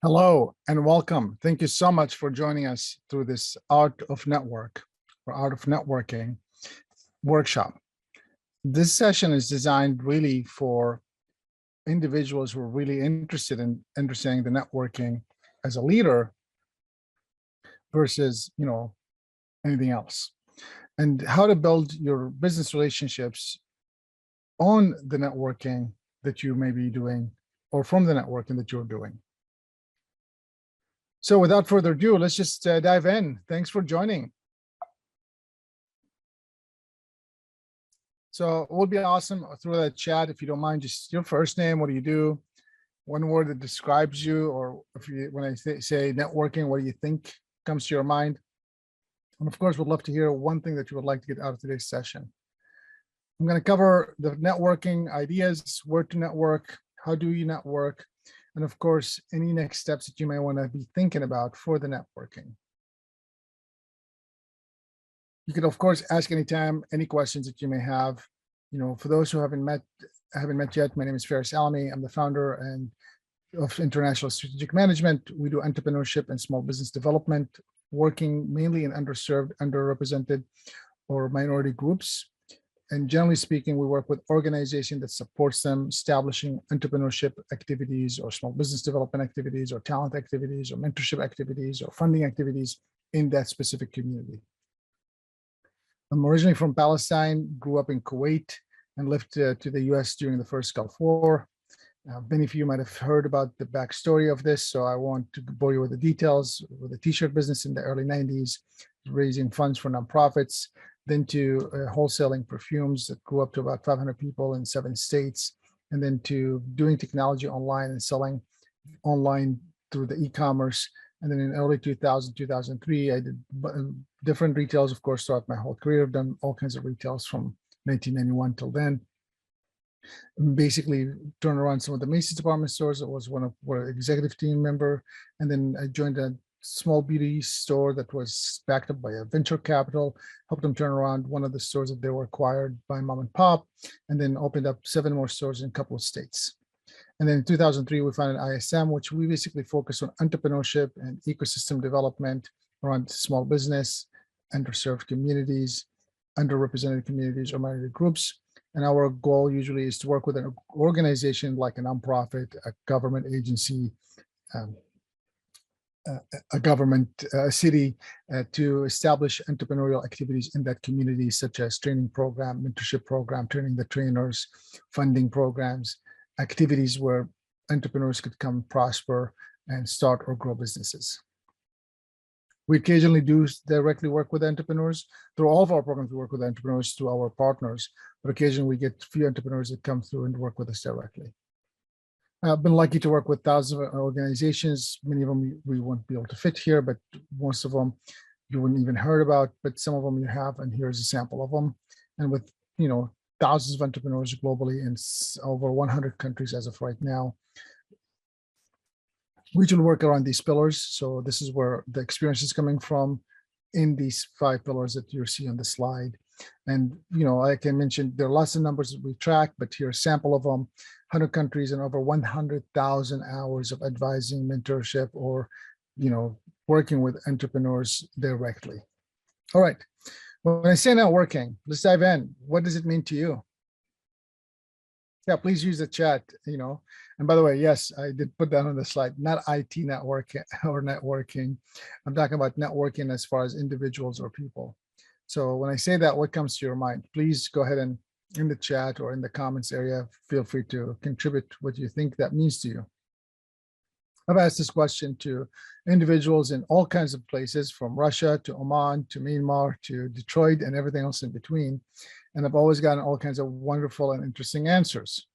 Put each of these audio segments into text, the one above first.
Hello and welcome. Thank you so much for joining us through this Art of Networking workshop. This session is designed really for individuals who are really interested in understanding the networking as a leader versus, anything else, and how to build your business relationships on the networking that you may be doing or from the networking that you're doing. So without further ado, let's just dive in. Thanks for joining. So it would be awesome through that chat, if you don't mind, just your first name, what do you do, one word that describes you, or when I say networking, what do you think comes to your mind? And of course, we'd love to hear one thing that you would like to get out of today's session. I'm going to cover the networking ideas, where to network, how do you network, and of course, any next steps that you may want to be thinking about for the networking. You can, of course, ask anytime, any questions that you may have. For those who haven't met yet, my name is Faris Alami. I'm the founder of International Strategic Management. We do entrepreneurship and small business development, working mainly in underserved, underrepresented, or minority groups. And generally speaking, we work with organizations that supports them establishing entrepreneurship activities or small business development activities or talent activities or mentorship activities or funding activities in that specific community. I'm originally from Palestine, grew up in Kuwait, and lived to the US during the first Gulf War. Many of you might have heard about the backstory of this, so I won't bore you with the details. With the t-shirt business in the early 90s, raising funds for nonprofits, then to wholesaling perfumes that grew up to about 500 people in 7 states, and then to doing technology online and selling online through the e-commerce. And then in early 2000, 2003, I did different retails, of course, throughout my whole career. I've done all kinds of retails from 1991 till then. Basically turned around some of the Macy's department stores. I was one of our executive team member. And then I joined a small beauty store that was backed up by a venture capital, helped them turn around one of the stores that they were acquired by mom and pop, and then opened up 7 more stores in a couple of states. And then in 2003, we founded ISM, which we basically focus on entrepreneurship and ecosystem development around small business, underserved communities, underrepresented communities, or minority groups. And our goal usually is to work with an organization like a nonprofit, a government agency, a government city to establish entrepreneurial activities in that community, such as training program, mentorship program, training the trainers, funding programs, activities where entrepreneurs could come prosper and start or grow businesses. We occasionally do directly work with entrepreneurs. Through all of our programs, we work with entrepreneurs through our partners, but occasionally we get few entrepreneurs that come through and work with us directly. I've been lucky to work with thousands of organizations. Many of them we won't be able to fit here, but most of them you wouldn't even heard about, but some of them you have, and here's a sample of them. And with, thousands of entrepreneurs globally in over 100 countries as of right now. We usually work around these pillars. So this is where the experience is coming from in these 5 pillars that you see on the slide. And, like I mentioned, there are lots of numbers that we track, but here's a sample of them: 100 countries and over 100,000 hours of advising, mentorship, or, working with entrepreneurs directly. All right. When I say networking, let's dive in. What does it mean to you? Yeah, please use the chat, And by the way, yes, I did put that on the slide, not IT networking or networking. I'm talking about networking as far as individuals or people. So when I say that, what comes to your mind? Please go ahead and in the chat or in the comments area, feel free to contribute what you think that means to you. I've asked this question to individuals in all kinds of places, from Russia to Oman to Myanmar to Detroit and everything else in between. And I've always gotten all kinds of wonderful and interesting answers.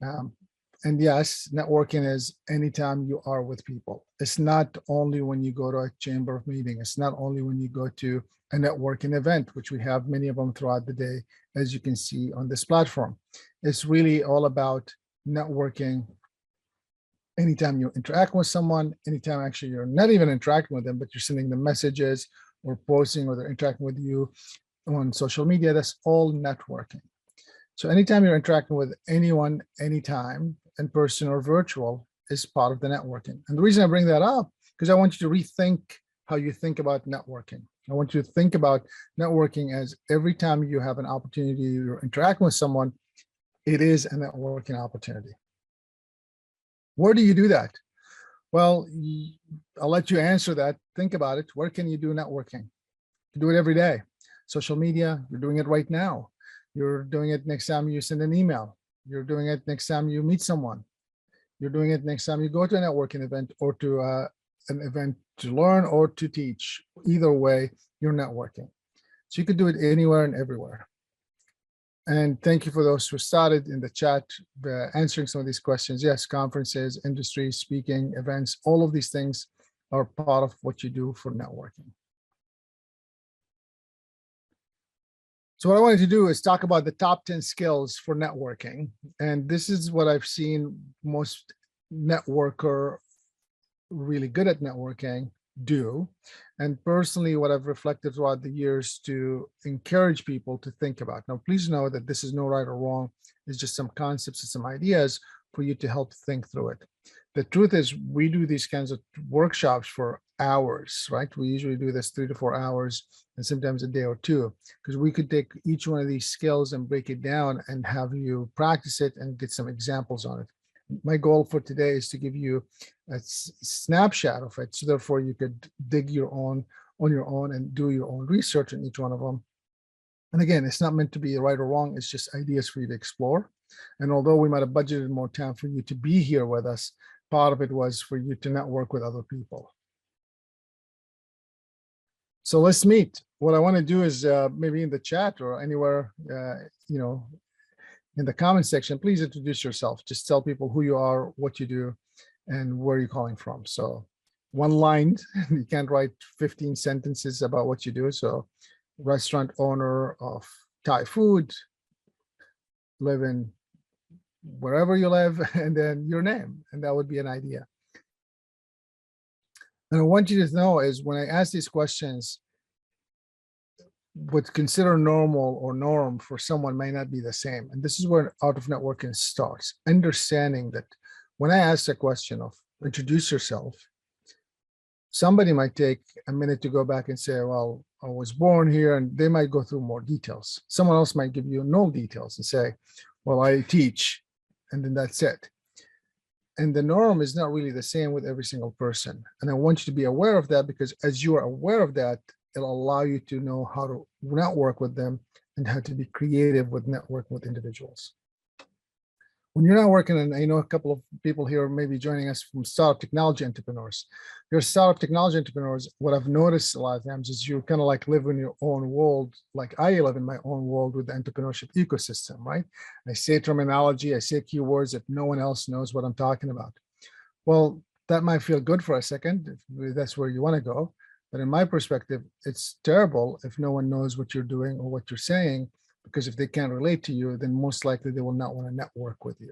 And yes, networking is anytime you are with people. It's not only when you go to a chamber of meeting. It's not only when you go to a networking event, which we have many of them throughout the day, as you can see on this platform. It's really all about networking. Anytime you interact with someone, anytime actually you're not even interacting with them, but you're sending them messages or posting, or they're interacting with you on social media, that's all networking. So anytime you're interacting with anyone, anytime, in person or virtual, is part of the networking. And the reason I bring that up, because I want you to rethink how you think about networking. I want you to think about networking as every time you have an opportunity, you're interacting with someone, it is a networking opportunity. Where do you do that? Well, I'll let you answer that. Think about it. Where can you do networking? You do it every day. Social media, you're doing it right now. You're doing it next time you send an email. You're doing it next time you meet someone. You're doing it next time you go to a networking event or to an event to learn or to teach. Either way, you're networking. So you could do it anywhere and everywhere. And thank you for those who started in the chat answering some of these questions. Yes, conferences, industry, speaking, events, all of these things are part of what you do for networking. So what I wanted to do is talk about the top 10 skills for networking. And this is what I've seen most networker really good at networking do. And personally, what I've reflected throughout the years to encourage people to think about. Now, please know that this is no right or wrong. It's just some concepts and some ideas for you to help think through it. The truth is, we do these kinds of workshops for hours, right? We usually do this 3 to 4 hours and sometimes a day or two, because we could take each one of these skills and break it down and have you practice it and get some examples on it. My goal for today is to give you a snapshot of it, so therefore you could dig on your own and do your own research in each one of them. And again, it's not meant to be right or wrong. It's just ideas for you to explore. And although we might have budgeted more time for you to be here with us, part of it was for you to network with other people. So let's meet. What I want to do is maybe in the chat or anywhere, in the comment section, please introduce yourself. Just tell people who you are, what you do, and where you're calling from. So one line, you can't write 15 sentences about what you do. So restaurant owner of Thai food, live in wherever you live, and then your name, and that would be an idea. And I want you to know is when I ask these questions, what's considered normal or norm for someone may not be the same. And this is where art of networking starts. Understanding that when I ask a question of introduce yourself, somebody might take a minute to go back and say, well, I was born here, and they might go through more details. Someone else might give you no details and say, well, I teach, and then that's it. And the norm is not really the same with every single person. And I want you to be aware of that, because as you are aware of that, it'll allow you to know how to network with them and how to be creative with networking with individuals. When you're not working, and I know a couple of people here may be joining us from startup technology entrepreneurs. You're startup technology entrepreneurs. What I've noticed a lot of times is you kind of like live in your own world, like I live in my own world with the entrepreneurship ecosystem, right? I say terminology, I say keywords that no one else knows what I'm talking about. Well, that might feel good for a second, if that's where you want to go. But in my perspective, it's terrible if no one knows what you're doing or what you're saying, because if they can't relate to you, then most likely they will not want to network with you.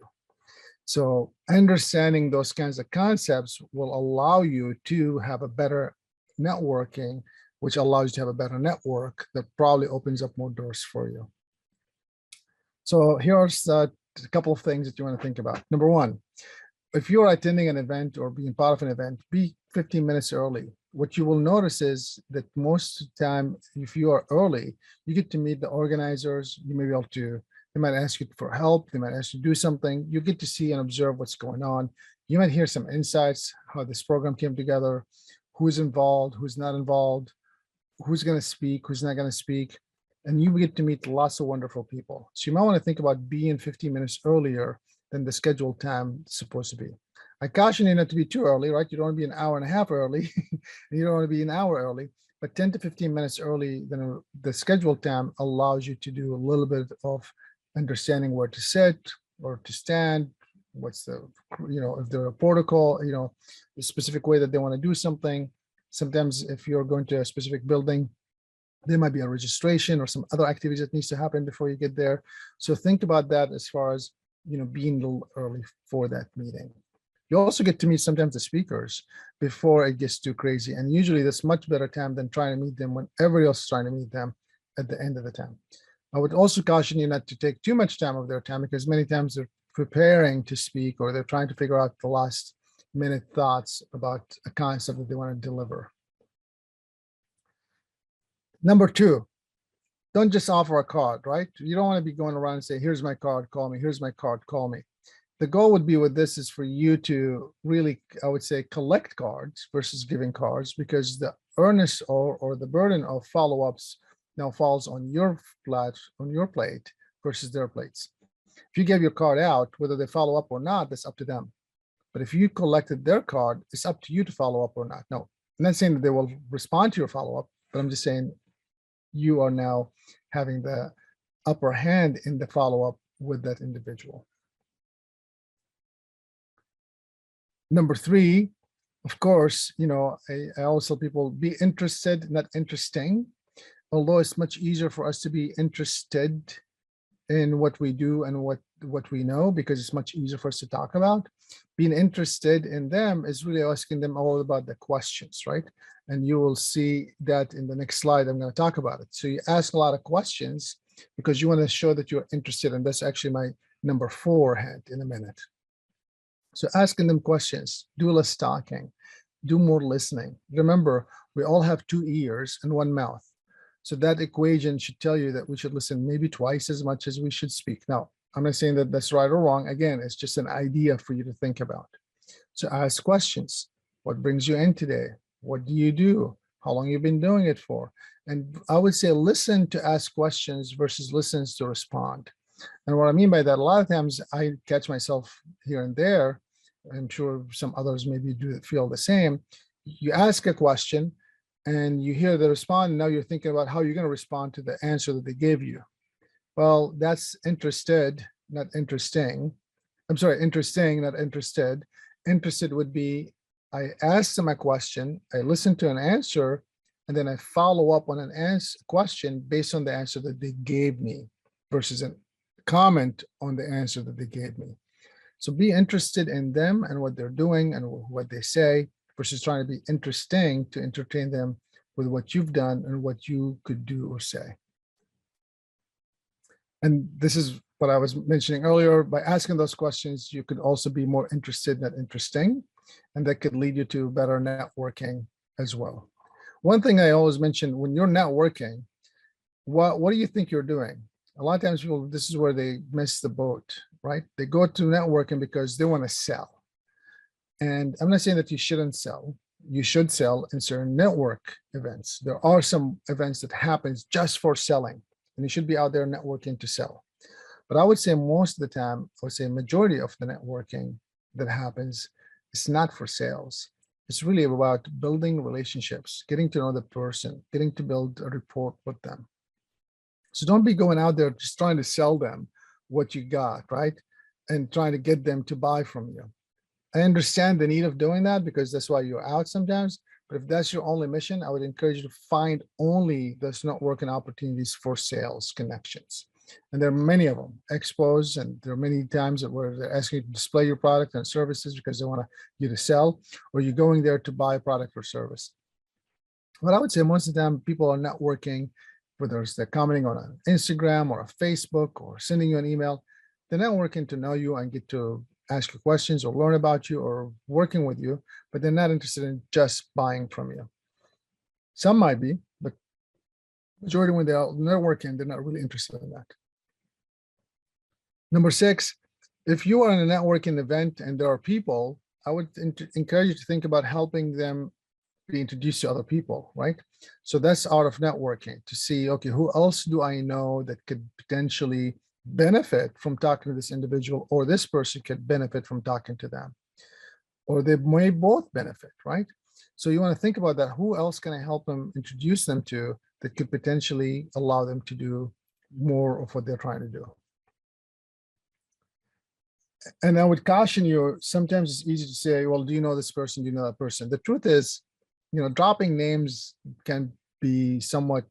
So understanding those kinds of concepts will allow you to have a better networking, which allows you to have a better network that probably opens up more doors for you. So here's a couple of things that you want to think about. Number one, if you're attending an event or being part of an event, be 15 minutes early. What you will notice is that most of the time, if you are early, you get to meet the organizers. You may be able to, they might ask you for help. They might ask you to do something. You get to see and observe what's going on. You might hear some insights, how this program came together, who's involved, who's not involved, who's going to speak, who's not going to speak. And you get to meet lots of wonderful people. So you might want to think about being 15 minutes earlier than the scheduled time is supposed to be. I caution you not to be too early, right? You don't want to be an hour and a half early. You don't want to be an hour early, but 10 to 15 minutes early than the scheduled time allows you to do a little bit of understanding where to sit or to stand, what's the, if they're a protocol, the specific way that they want to do something. Sometimes if you're going to a specific building, there might be a registration or some other activities that needs to happen before you get there. So think about that as far as, being a little early for that meeting. You also get to meet sometimes the speakers before it gets too crazy. And usually that's much better time than trying to meet them when everybody else is trying to meet them at the end of the time. I would also caution you not to take too much time of their time, because many times they're preparing to speak or they're trying to figure out the last minute thoughts about a concept that they want to deliver. Number two, don't just offer a card, right? You don't want to be going around and say, here's my card, call me. Here's my card, call me. The goal would be with this is for you to really, I would say, collect cards versus giving cards, because the earnest or the burden of follow-ups now falls on your plate versus their plates. If you give your card out, whether they follow up or not, that's up to them. But if you collected their card, it's up to you to follow up or not. No, I'm not saying that they will respond to your follow-up, but I'm just saying you are now having the upper hand in the follow-up with that individual. Number three, of course, I always tell people, be interested, not interesting. Although it's much easier for us to be interested in what we do and what we know, because it's much easier for us to talk about. Being interested in them is really asking them all about the questions, right? And you will see that in the next slide, I'm going to talk about it. So you ask a lot of questions because you want to show that you're interested. And that's actually my number 4 hand in a minute. So asking them questions, do less talking, do more listening. Remember, we all have 2 ears and 1 mouth. So that equation should tell you that we should listen maybe twice as much as we should speak. Now, I'm not saying that that's right or wrong. Again, it's just an idea for you to think about. So ask questions. What brings you in today? What do you do? How long you've been doing it for? And I would say listen to ask questions versus listens to respond. And what I mean by that, a lot of times I catch myself here and there. I'm sure some others maybe feel the same. You ask a question and you hear the response, and now you're thinking about how you're going to respond to the answer that they gave you. Well, that's interested, not interesting. I'm sorry, interesting, not interested. Interested would be, I asked them a question, I listened to an answer, and then I follow up on an question based on the answer that they gave me versus a comment on the answer that they gave me. So be interested in them and what they're doing and what they say versus trying to be interesting to entertain them with what you've done and what you could do or say. And this is what I was mentioning earlier. By asking those questions, you could also be more interested than interesting, and that could lead you to better networking as well. One thing I always mention, when you're networking, what do you think you're doing? A lot of times people, this is where they miss the boat, right? They go to networking because they want to sell. And I'm not saying that you shouldn't sell. You should sell in certain network events. There are some events that happens just for selling, and you should be out there networking to sell. But I would say most of the time, I would say majority of the networking that happens is not for sales. It's really about building relationships, getting to know the person, getting to build a rapport with them. So don't be going out there just trying to sell them what you got, right? And trying to get them to buy from you. I understand the need of doing that because that's why you're out sometimes. But if that's your only mission, I would encourage you to find only those networking opportunities for sales connections. And there are many of them, expos, and there are many times where they're asking you to display your product and services because they want you to sell, or you're going there to buy a product or service. But I would say most of the time people are networking, whether it's they're commenting on an Instagram or a Facebook or sending you an email, they're networking to know you and get to ask you questions or learn about you or working with you, but they're not interested in just buying from you. Some might be, but majority when they're networking, they're not really interested in that. Number 6, if you are in a networking event and there are people, I would encourage you to think about helping them be introduced to other people, right? So that's out of networking to see, okay, who else do I know that could potentially benefit from talking to this individual, or this person could benefit from talking to them, or they may both benefit, right? So you want to think about that. Who else can I help them introduce them to that could potentially allow them to do more of what they're trying to do? And I would caution you, sometimes it's easy to say, well, do you know this person? Do you know that person? The truth is, dropping names can be somewhat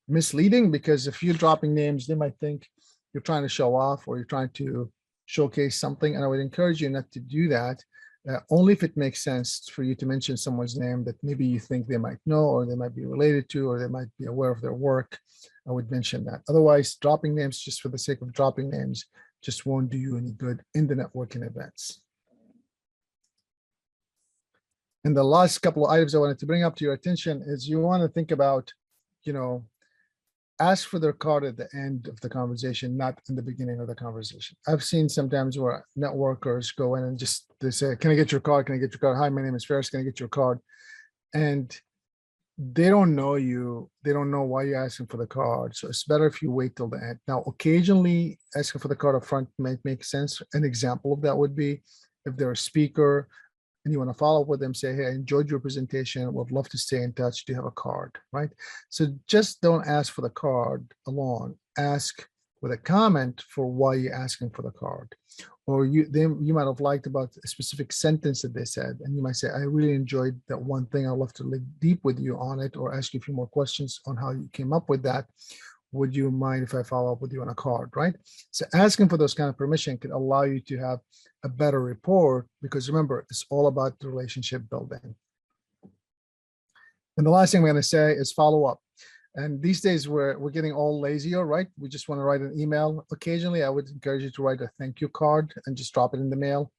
misleading, because if you're dropping names, they might think you're trying to show off or you're trying to showcase something. And I would encourage you not to do that, only if it makes sense for you to mention someone's name that maybe you think they might know, or they might be related to, or they might be aware of their work. I would mention that. Otherwise, dropping names just for the sake of dropping names just won't do you any good in the networking events. And the last couple of items I wanted to bring up to your attention is you want to think about, you know, ask for their card at the end of the conversation, not in the beginning of the conversation. I've seen sometimes where networkers go in and just they say, "Can I get your card? Can I get your card? Hi, my name is Ferris. Can I get your card?" And they don't know you. They don't know why you're asking for the card. So it's better if you wait till the end. Now, occasionally asking for the card up front might make sense. An example of that would be if they're a speaker and you want to follow up with them, say, "Hey, I enjoyed your presentation. Would love to stay in touch. Do you have a card?" Right? So just don't ask for the card alone. Ask with a comment for why you're asking for the card. Or you might have liked about a specific sentence that they said, and you might say, "I really enjoyed that one thing. I'd love to dig deep with you on it, or ask you a few more questions on how you came up with that. Would you mind if I follow up with you on a card?" Right? So asking for those kind of permission can allow you to have a better rapport, because remember, it's all about the relationship building. And the last thing I'm going to say is follow up. And these days we're getting all lazier, right? We just want to write an email. Occasionally, I would encourage you to write a thank you card and just drop it in the mail.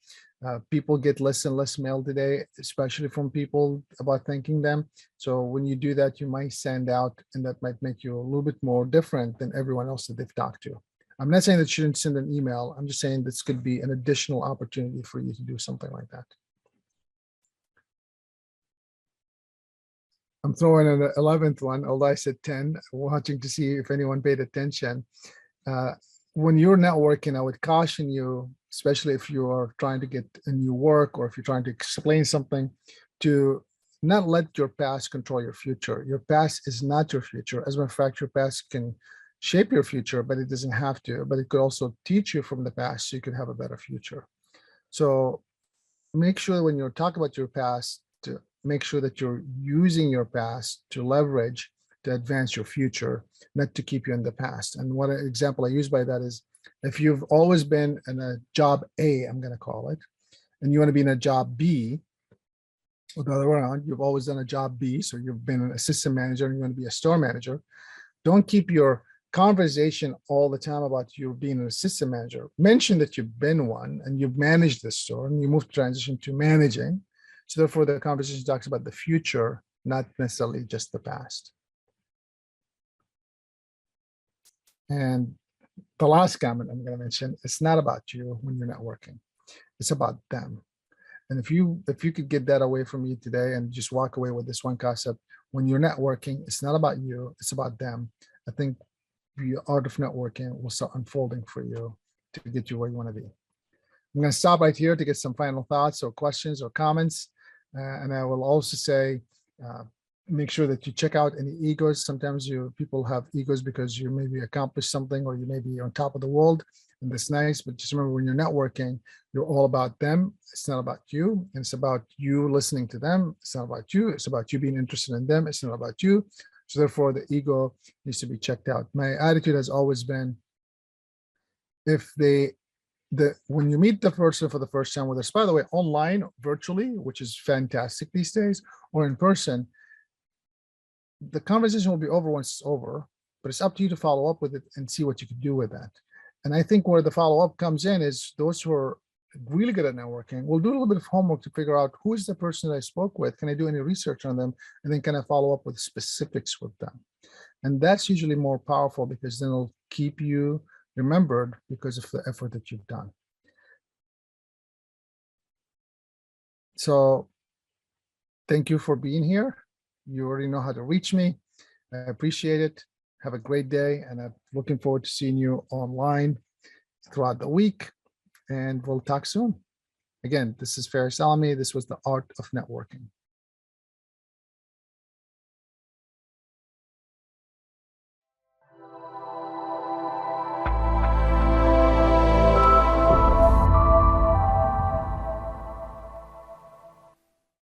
People get less and less mail today, especially from people about thanking them. So when you do that, you might stand out, and that might make you a little bit more different than everyone else that they've talked to. I'm not saying that you shouldn't send an email. I'm just saying this could be an additional opportunity for you to do something like that. I'm throwing an 11th one, although I said 10, watching to see if anyone paid attention. When you're networking, I would caution you, especially if you are trying to get a new work or if you're trying to explain something, to not let your past control your future. Your past is not your future. As a matter of fact, your past can shape your future, but it doesn't have to. But it could also teach you from the past so you could have a better future. So make sure when you're talking about your past to make sure that you're using your past to leverage to advance your future, not to keep you in the past. And one example I use by that is if you've always been in a job A, I'm going to call it, and you want to be in a job B, or the other way around, you've always done a job B, so you've been an assistant manager and you want to be a store manager, don't keep your conversation all the time about you being an assistant manager. Mention that you've been one and you've managed this store and you move to transition to managing. So therefore the conversation talks about the future, not necessarily just the past. And the last comment I'm going to mention, it's not about you when you're networking. It's about them. And if you could get that away from me today and just walk away with this one concept, when you're networking, it's not about you, it's about them. I think the art of networking will start unfolding for you to get you where you want to be. I'm going to stop right here to get some final thoughts or questions or comments. And I will also say, make sure that you check out any egos. Sometimes people have egos because you maybe accomplished something or you may be on top of the world, and that's nice. But just remember, when you're networking, you're all about them. It's not about you. And it's about you listening to them. It's not about you. It's about you being interested in them. It's not about you. So therefore, the ego needs to be checked out. My attitude has always been, when you meet the person for the first time, whether it's, by the way, online, virtually, which is fantastic these days, or in person, the conversation will be over once it's over, but it's up to you to follow up with it and see what you can do with that. And I think where the follow-up comes in is those who are really good at networking will do a little bit of homework to figure out who is the person that I spoke with. Can I do any research on them? And then can I follow up with specifics with them? And that's usually more powerful because then it'll keep you remembered because of the effort that you've done. So thank you for being here. You already know how to reach me. I appreciate it. Have a great day, and I'm looking forward to seeing you online throughout the week, and we'll talk soon. Again, this is Ferris Alami. This was The Art of Networking.